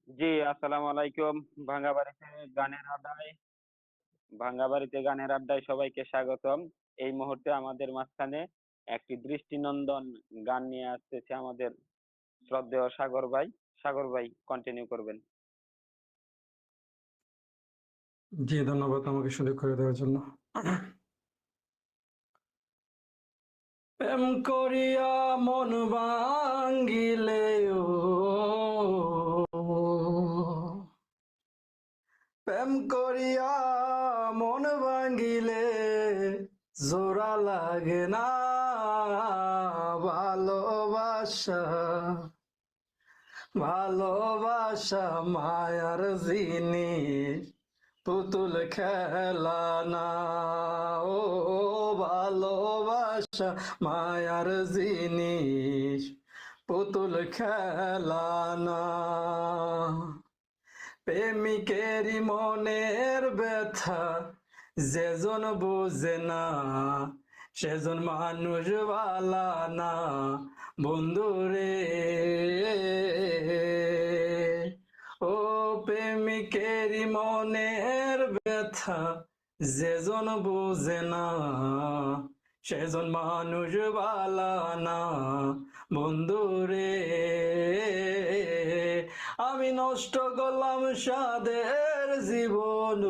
জি, আসসালামু আলাইকুম। ভাঙ্গা বাড়িতে গানের আড্ডায় ভাঙ্গা বাড়িতে গানের আড্ডায় সবাইকে স্বাগতম। এই মুহূর্তে আমাদের মাঝখানে একটি দৃষ্টিনন্দন গান নিয়ে আসতেছে আমাদের শ্রদ্ধেয় সাগর ভাই। সাগর ভাই কন্টিনিউ করবেন। জি, ধন্যবাদ আমাকে সুযোগ করে দেওয়ার জন্য। প্রেম করিয়া মন ভাঙ্গিলে প্রেম করিয়া মন ভাঙ্গিলে জোড়া লাগে না ভালোবাসা। ভালোবাসা মায়ার জিনিস, পুতুল খেলা না। ও ভালোবাসা মায়ার জিনিস, পুতুল খেলা না। প্রেমিকেরই মনের ব্যথা যেজন বোঝে না, সেজন মানুষ ভালা না বন্ধুরে। ও প্রেমিকেরই মনের ব্যথা যেজন বোঝে না, সেজন মানুষ ভালা না বন্ধুরে। আমি নষ্ট করলাম সাদের জীবন,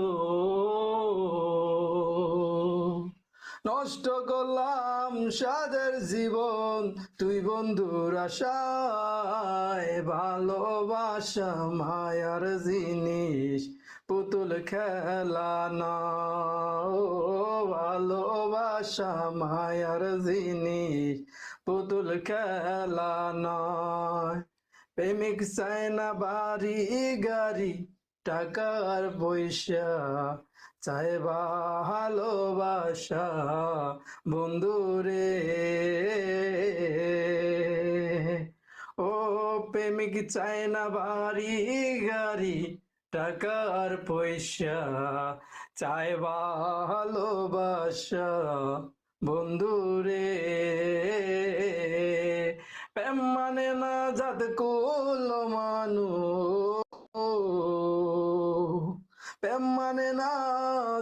নষ্ট করলাম সাদের জীবন তুই বন্ধুর আশায়। ভালোবাসা মায়ার জিনিস, পুতুল খেলা না। ও ভালোবাসা মায়ার জিনিস, পুতুল খেলা নয়। প্রেমিক চায় না বাড়ি গাড়ি টাকার পয়সা, চায় ভালোবাসা বন্ধুরে। ও প্রেমিক চায় না বাড়ি গাড়ি টাকার পয়সা, চায় ভালোবাসা বন্ধুরে। প্রেম মানে না জাত কুল মানুষ, প্রেম মানে না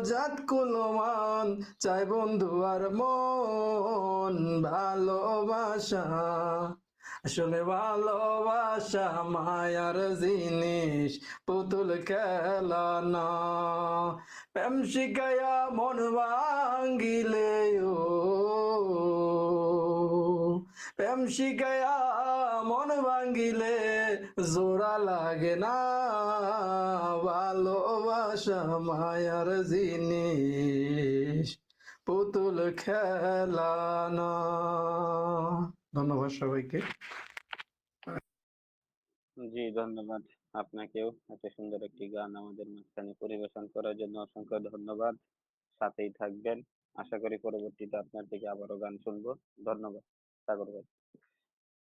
জাত কুলমান, চাই বন্ধু আর মন ভালোবাসা। আসলে ভালোবাসা মায়ার জিনিস, পুতুল খেলা না। প্রেম শিখাইয়া মন ভাঙ্গিলে প্রেম শিখাইয়া মন ভাঙ্গিলে জোড়া লাগে না ভালোবাসা মায়ার জিনিস, পুতুল খেলা না। ধন্যবাদ সবাইকে। জি, ধন্যবাদ আপনাকেও এত সুন্দর একটি গান আমাদের মাঝখানে পরিবেশন করার জন্য অসংখ্য ধন্যবাদ। সাথেই থাকবেন। আশা করি পরবর্তীতে আপনার থেকে আবারও গান শুনবো। ধন্যবাদ সাগর ভাই।